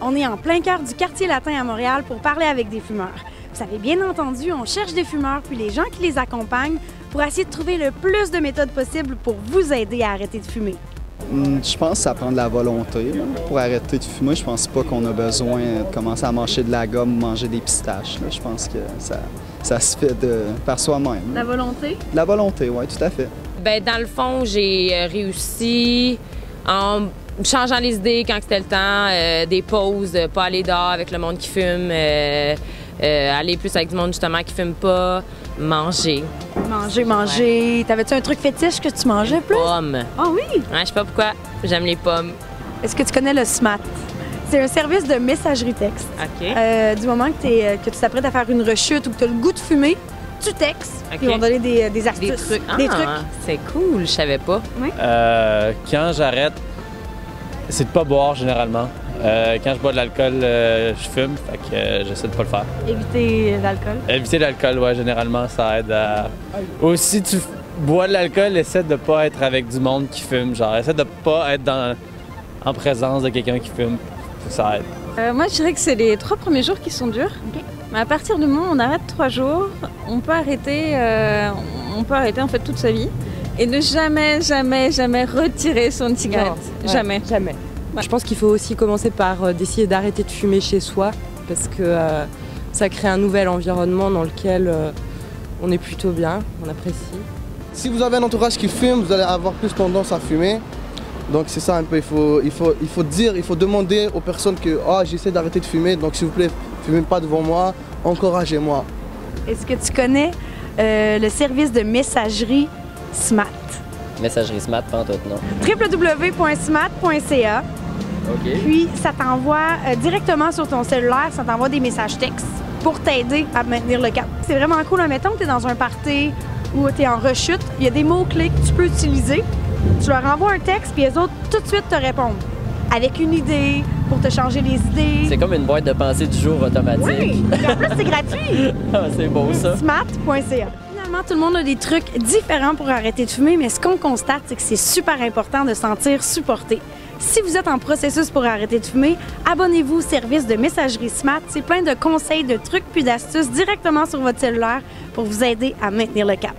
On est en plein cœur du quartier latin à Montréal pour parler avec des fumeurs. Vous avez bien entendu, on cherche des fumeurs puis les gens qui les accompagnent pour essayer de trouver le plus de méthodes possibles pour vous aider à arrêter de fumer. Je pense que ça prend de la volonté là, pour arrêter de fumer. Je pense pas qu'on a besoin de commencer à mâcher de la gomme ou manger des pistaches. Là. Je pense que ça se fait par soi-même. La volonté? La volonté, oui, tout à fait. Bien, dans le fond, j'ai réussi en changeant les idées quand c'était le temps, des pauses, pas aller dehors avec le monde qui fume, aller plus avec du monde justement qui fume pas, manger. Manger. T'avais-tu un truc fétiche que tu mangeais plus? Pommes. Ah oui? Ouais, je sais pas pourquoi, j'aime les pommes. Est-ce que tu connais le SMAT? C'est un service de messagerie texte. OK. Du moment que tu t'apprêtes à faire une rechute ou que tu as le goût de fumer, tu textes. OK. Ils vont donner des astuces. Des trucs. Ah, Des trucs. c'est cool, je savais pas. Quand j'arrête, c'est de pas boire généralement. Quand je bois de l'alcool, je fume, fait que j'essaie de pas le faire. Éviter l'alcool. Éviter l'alcool, ouais, généralement, ça aide à... Aussi, tu bois de l'alcool, essaie de pas être avec du monde qui fume, genre, essaie de pas être en présence de quelqu'un qui fume, ça aide. Moi, je dirais que c'est les 3 premiers jours qui sont durs. OK. Mais à partir du moment où on arrête 3 jours, on peut arrêter en fait toute sa vie et ne jamais retirer son cigarette. Non, Jamais. Jamais. Ouais. Je pense qu'il faut aussi commencer par d'essayer d'arrêter de fumer chez soi parce que ça crée un nouvel environnement dans lequel on est plutôt bien, on apprécie. Si vous avez un entourage qui fume, vous allez avoir plus tendance à fumer. Donc c'est ça un peu, il faut demander aux personnes que j'essaie d'arrêter de fumer, donc s'il vous plaît, fumez pas devant moi, encouragez-moi. Est-ce que tu connais le service de messagerie SMAT? Messagerie SMAT, pas en tout, non. www.smat.ca. OK. Puis ça t'envoie directement sur ton cellulaire, ça t'envoie des messages textes pour t'aider à maintenir le cap. C'est vraiment cool. Mettons que tu es dans un party ou tu es en rechute, il y a des mots-clés que tu peux utiliser. Tu leur envoies un texte, puis les autres, tout de suite, te répondent. Avec une idée, pour te changer les idées. C'est comme une boîte de pensée du jour automatique. Oui! Et en plus, c'est gratuit! C'est beau, ça. Smat.ca. Finalement, tout le monde a des trucs différents pour arrêter de fumer, mais ce qu'on constate, c'est que c'est super important de se sentir supporté. Si vous êtes en processus pour arrêter de fumer, abonnez-vous au service de messagerie SMAT. C'est plein de conseils, de trucs puis d'astuces directement sur votre cellulaire pour vous aider à maintenir le cap.